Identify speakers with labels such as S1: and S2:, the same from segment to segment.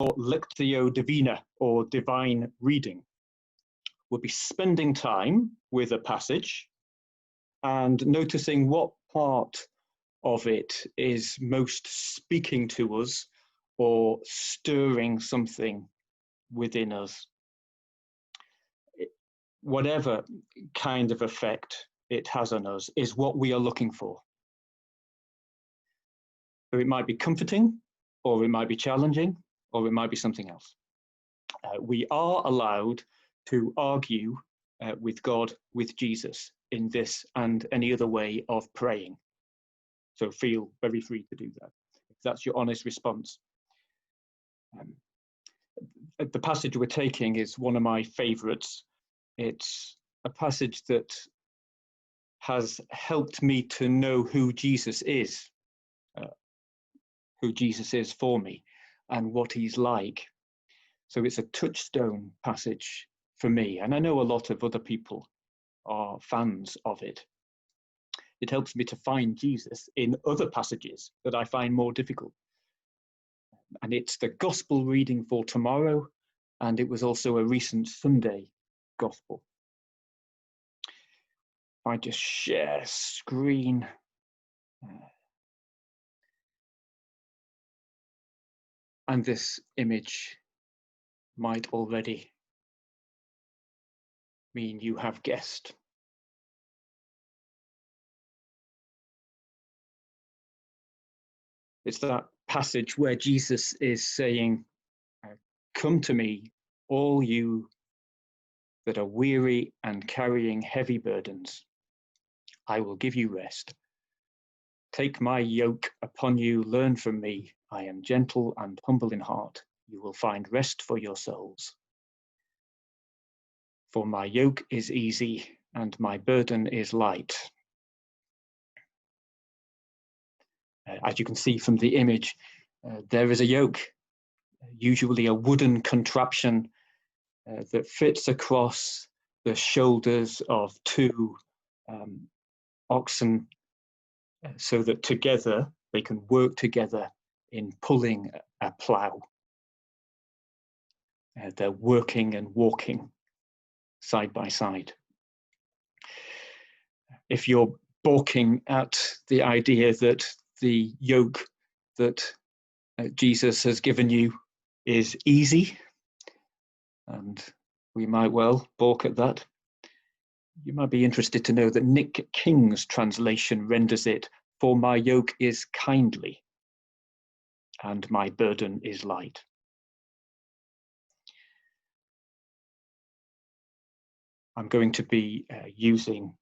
S1: lectio divina, or divine reading. We'll be spending time with a passage and noticing what part of it is most speaking to us or stirring something within us. Whatever kind of effect it has on us is what we are looking for. So it might be comforting, or it might be challenging, or it might be something else. We are allowed to argue with God, with Jesus, in this and any other way of praying. So feel very free to do that, if that's your honest response. The passage we're taking is one of my favorites. It's a passage that has helped me to know who Jesus is for me and what he's like. So it's a touchstone passage for me, and I know a lot of other people are fans of it. It helps me to find Jesus in other passages that I find more difficult. And it's the gospel reading for tomorrow, and it was also a recent Sunday gospel. I just share screen. And this image might already mean you have guessed. It's that passage where Jesus is saying, "Come to me, all you that are weary and carrying heavy burdens. I will give you rest. Take my yoke upon you, learn from me. I am gentle and humble in heart. You will find rest for your souls. For my yoke is easy and my burden is light." As you can see from the image, there is a yoke, usually a wooden contraption that fits across the shoulders of two oxen so that together they can work together in pulling a plough. They're working and walking side by side. If you're balking at the idea that the yoke that Jesus has given you is easy, and we might well balk at that, you might be interested to know that Nick King's translation renders it, "For my yoke is kindly and my burden is light." I'm going to be using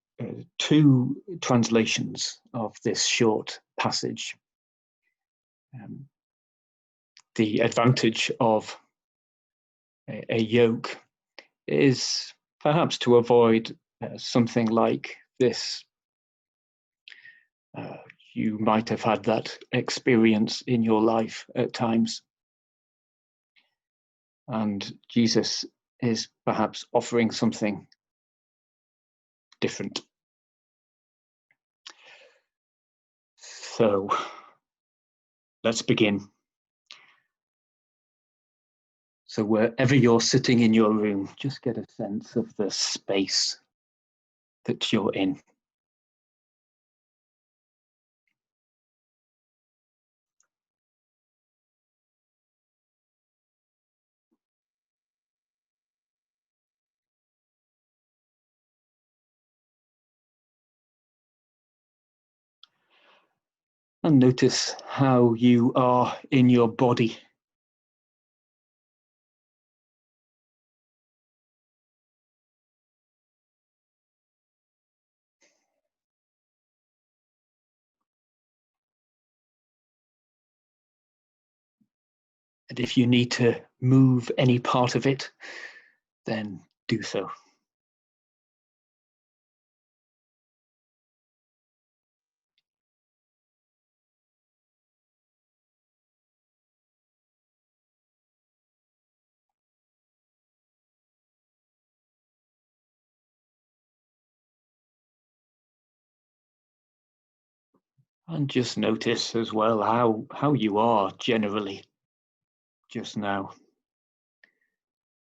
S1: two translations of this short passage. The advantage of a yoke is perhaps to avoid something like this. You might have had that experience in your life at times. And Jesus is perhaps offering something different. So let's begin. So wherever you're sitting in your room, just get a sense of the space that you're in. And notice how you are in your body. And if you need to move any part of it, then do so. And just notice as well how you are generally just now.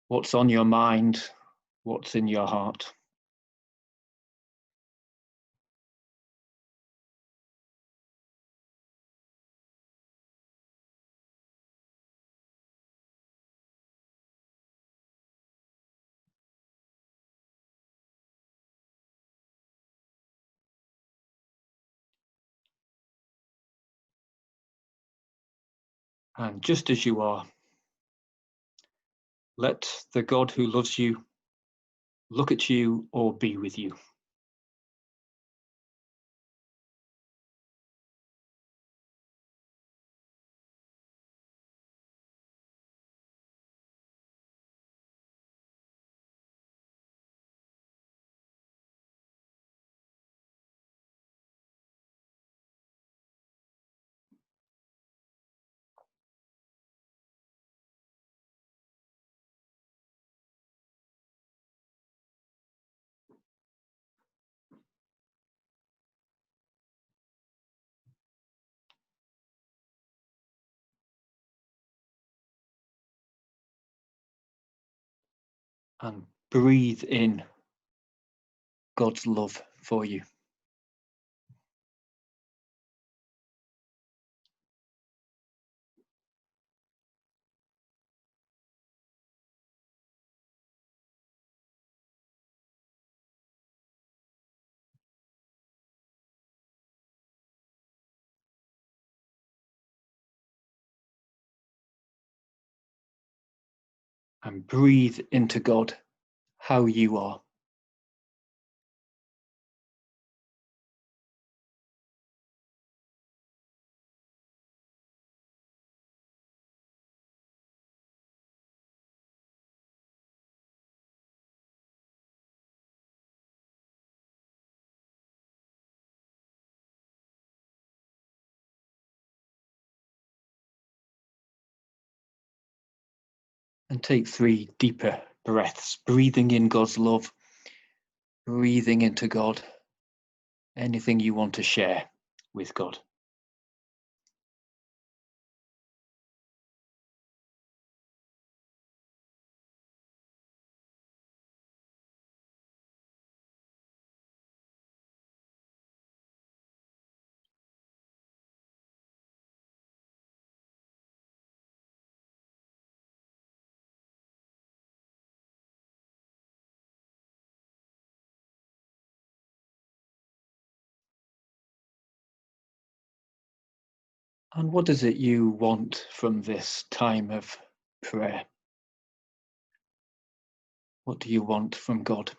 S1: What's on your mind? What's in your heart? And just as you are, let the God who loves you look at you or be with you. And breathe in God's love for you. And breathe into God how you are. And take 3 deeper breaths, breathing in God's love, breathing into God, anything you want to share with God. And what is it you want from this time of prayer? What do you want from God?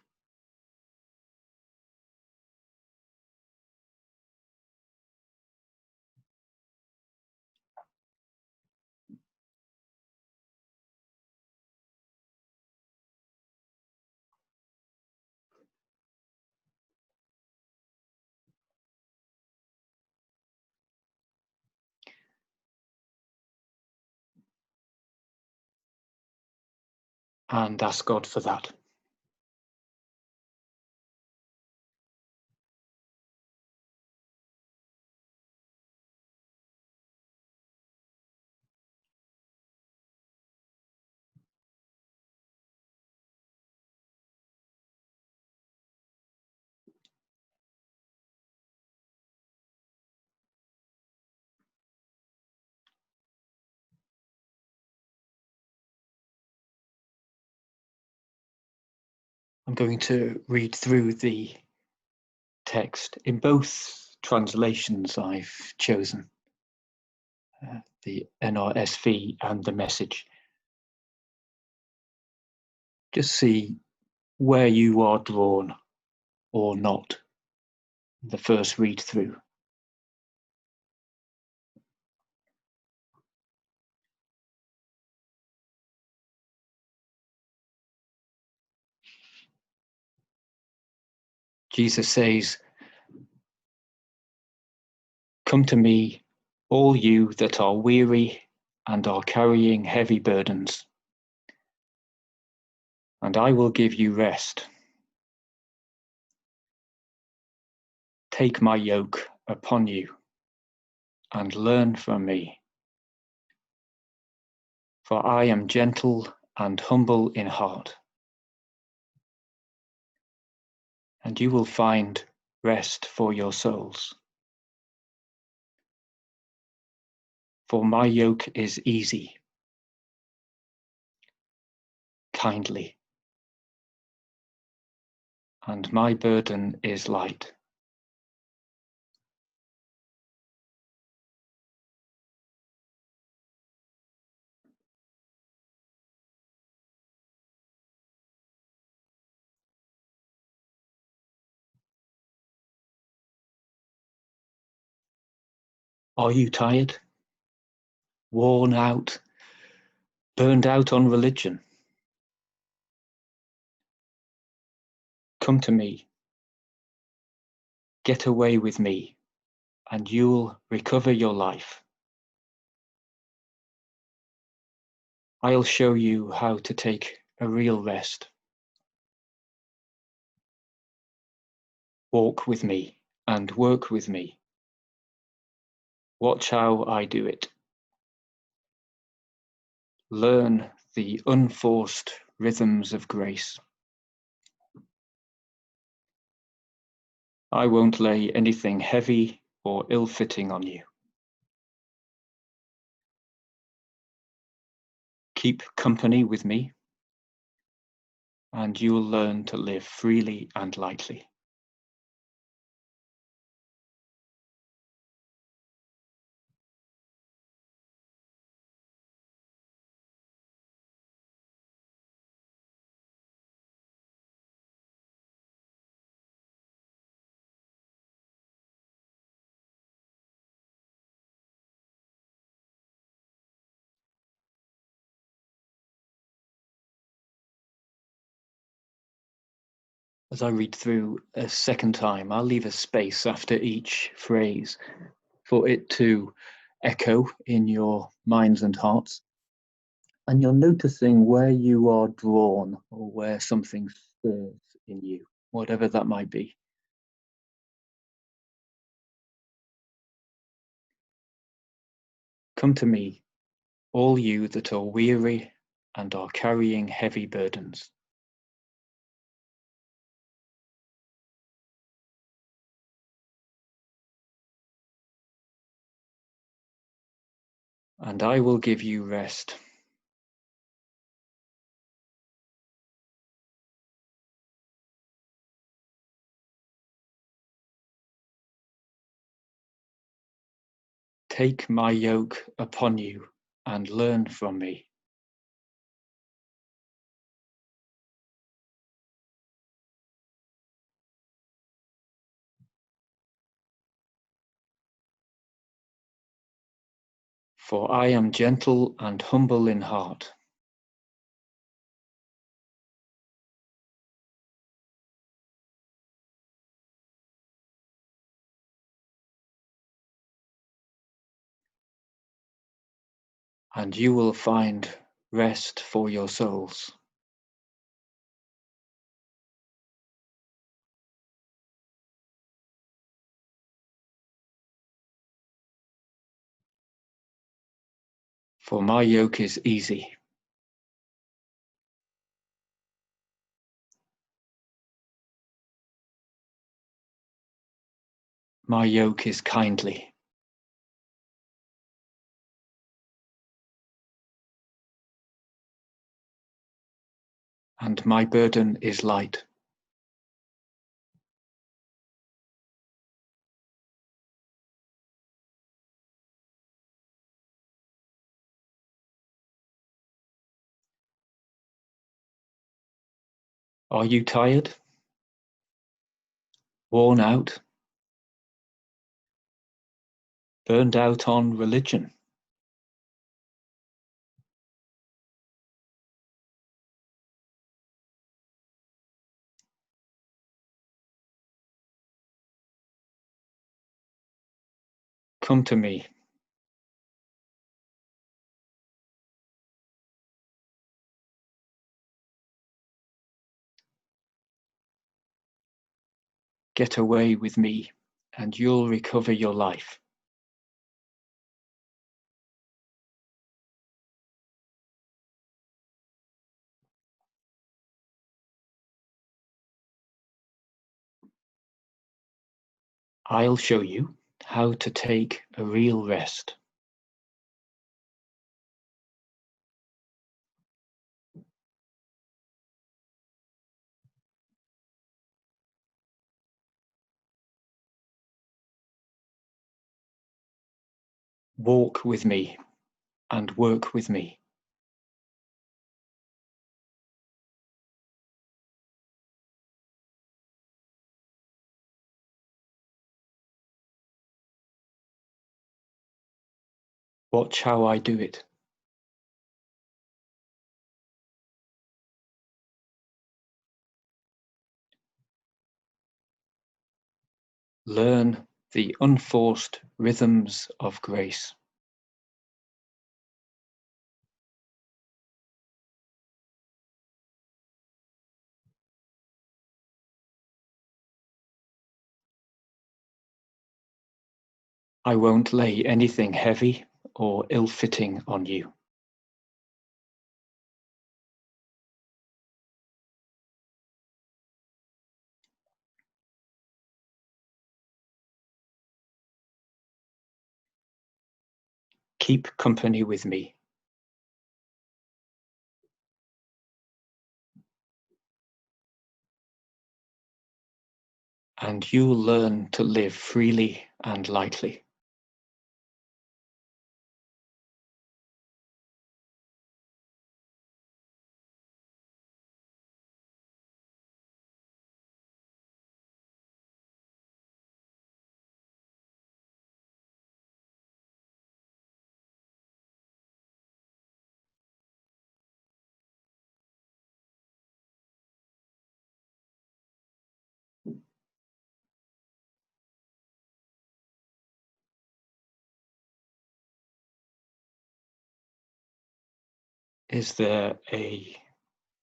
S1: And ask God for that. I'm going to read through the text in both translations I've chosen, the NRSV and the Message. Just see where you are drawn or not in the first read through. Jesus says, "Come to me, all you that are weary and are carrying heavy burdens, and I will give you rest. Take my yoke upon you and learn from me, For I am gentle and humble in heart, and you will find rest for your souls. For my yoke is easy, kindly, and my burden is light. Are you tired? Worn out? Burned out on religion? Come to me. Get away with me, and you'll recover your life. I'll show you how to take a real rest. Walk with me and work with me. Watch how I do it. Learn the unforced rhythms of grace. I won't lay anything heavy or ill-fitting on you. Keep company with me, and you'll learn to live freely and lightly. As I read through a second time, I'll leave a space after each phrase for it to echo in your minds and hearts. And you're noticing where you are drawn or where something stirs in you, whatever that might be. Come to me, all you that are weary and are carrying heavy burdens. And I will give you rest. Take my yoke upon you and learn from me. For I am gentle and humble in heart. And you will find rest for your souls. For my yoke is easy. My yoke is kindly. And my burden is light. Are you tired? Worn out? Burned out on religion? Come to me. Get away with me, and you'll recover your life. I'll show you how to take a real rest. Walk with me and work with me. Watch how I do it. Learn the unforced rhythms of grace. I won't lay anything heavy or ill-fitting on you. Keep company with me. And you'll learn to live freely and lightly. Is there a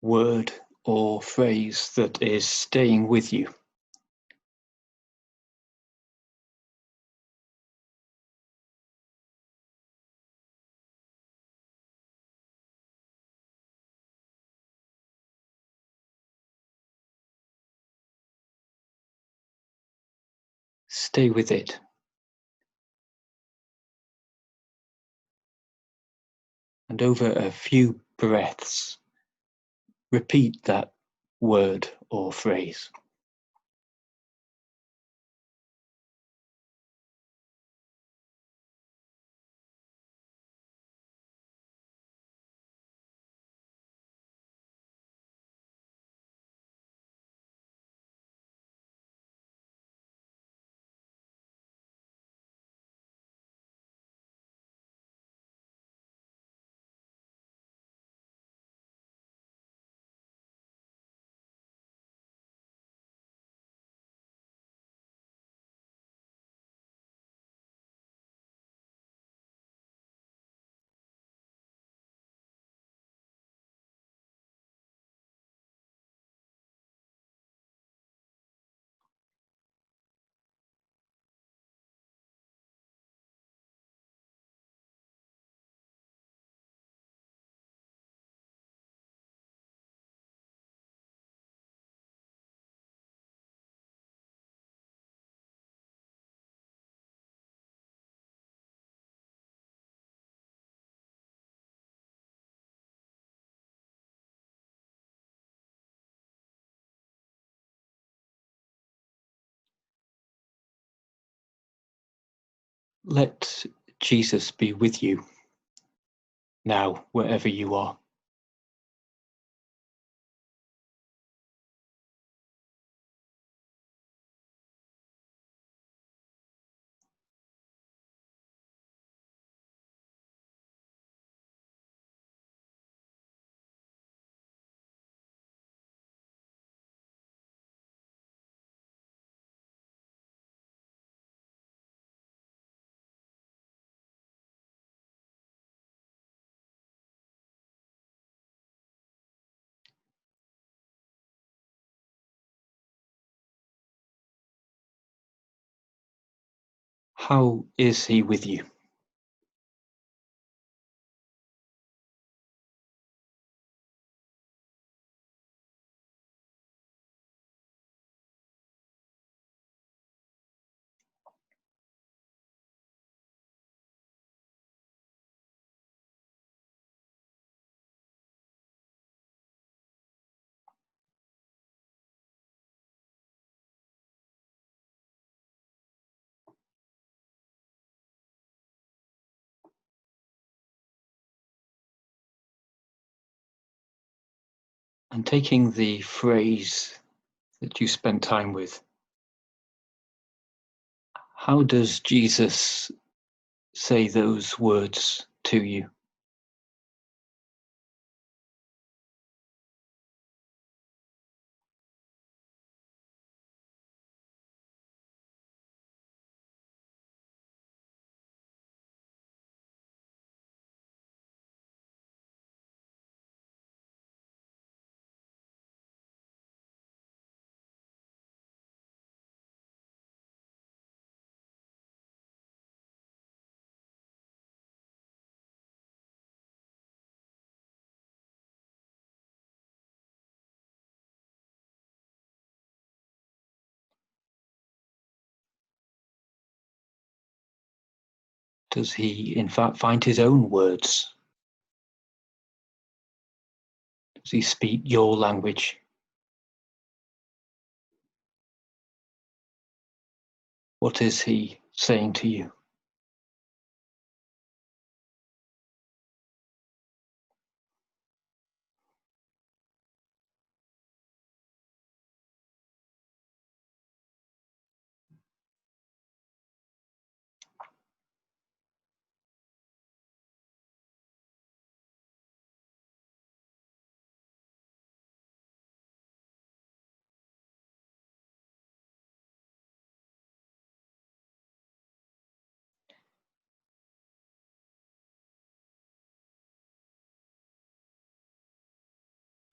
S1: word or phrase that is staying with you? Stay with it. And over a few breaths, repeat that word or phrase. Let Jesus be with you now, wherever you are. How is he with you? And taking the phrase that you spent time with, how does Jesus say those words to you? Does he, in fact, find his own words? Does he speak your language? What is he saying to you?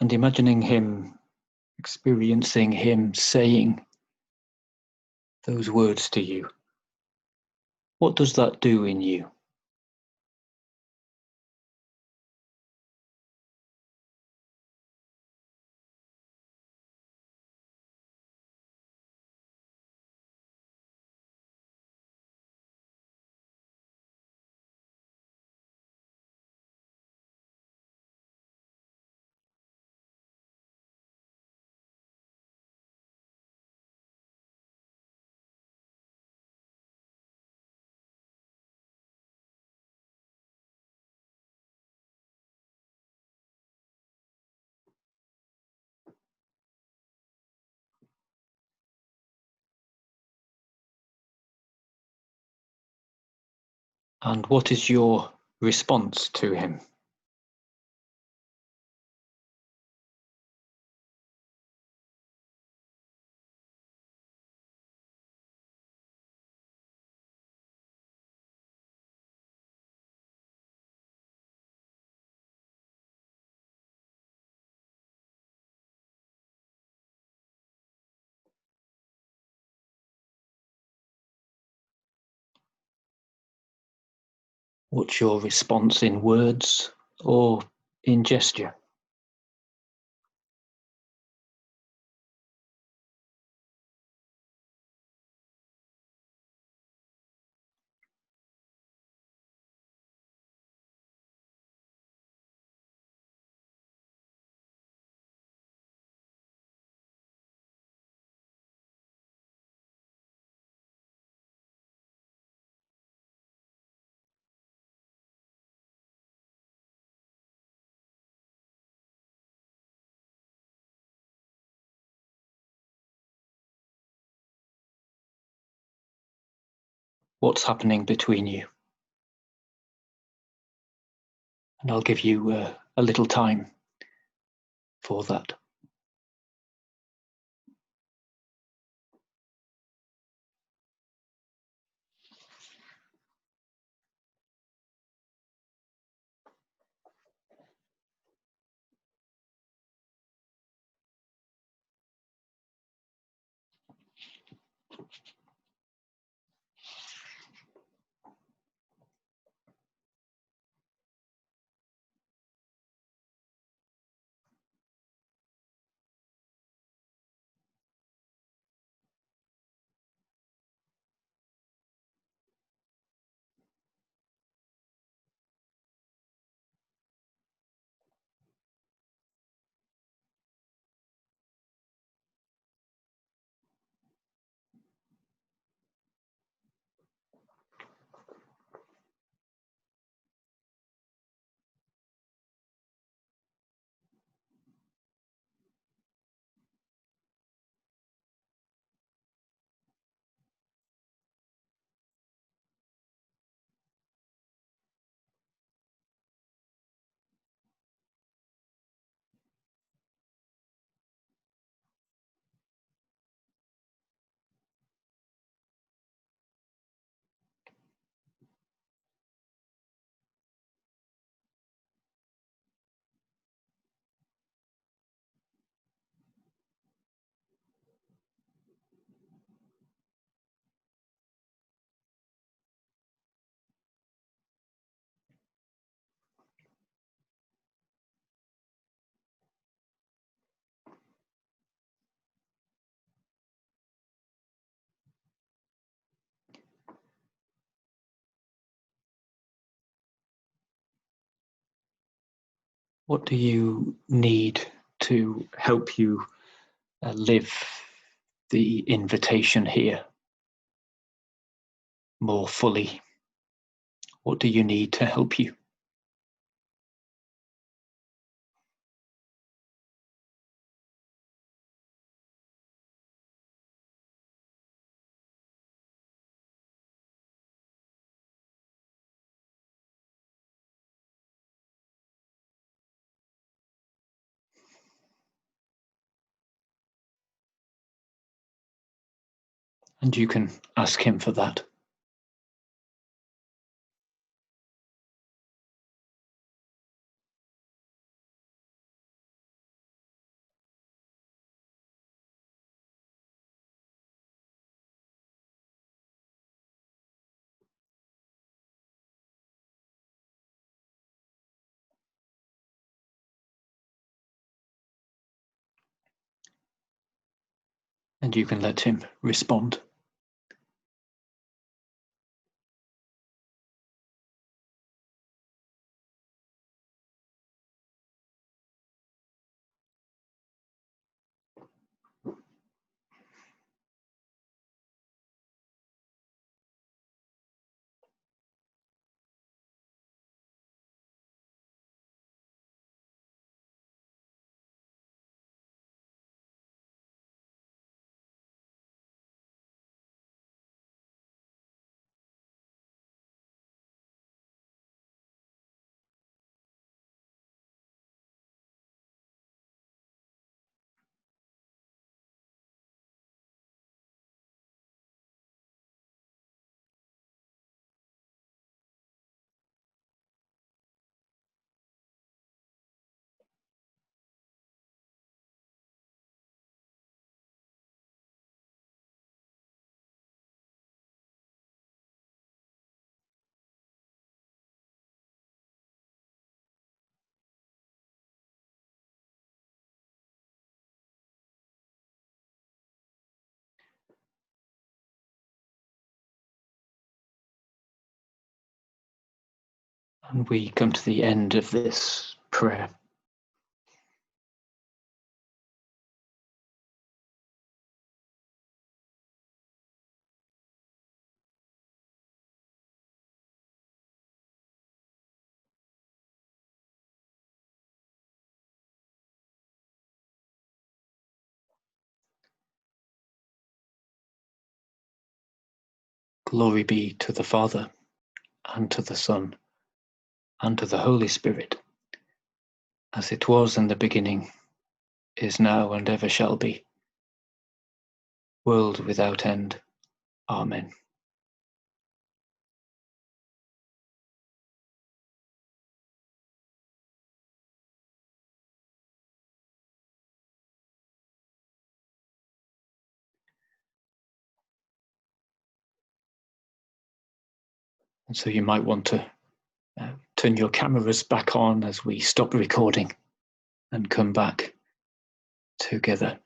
S1: And imagining him, experiencing him saying those words to you, what does that do in you? And what is your response to him? What's your response in words or in gesture? What's happening between you? And I'll give you a little time for that. What do you need to help you live the invitation here more fully? What do you need to help you? And you can ask him for that. And you can let him respond. And we come to the end of this prayer. Glory be to the Father, and to the Son, and to the Holy Spirit, as it was in the beginning, is now, and ever shall be, world without end. Amen. And so you might want to turn your cameras back on as we stop recording and come back together.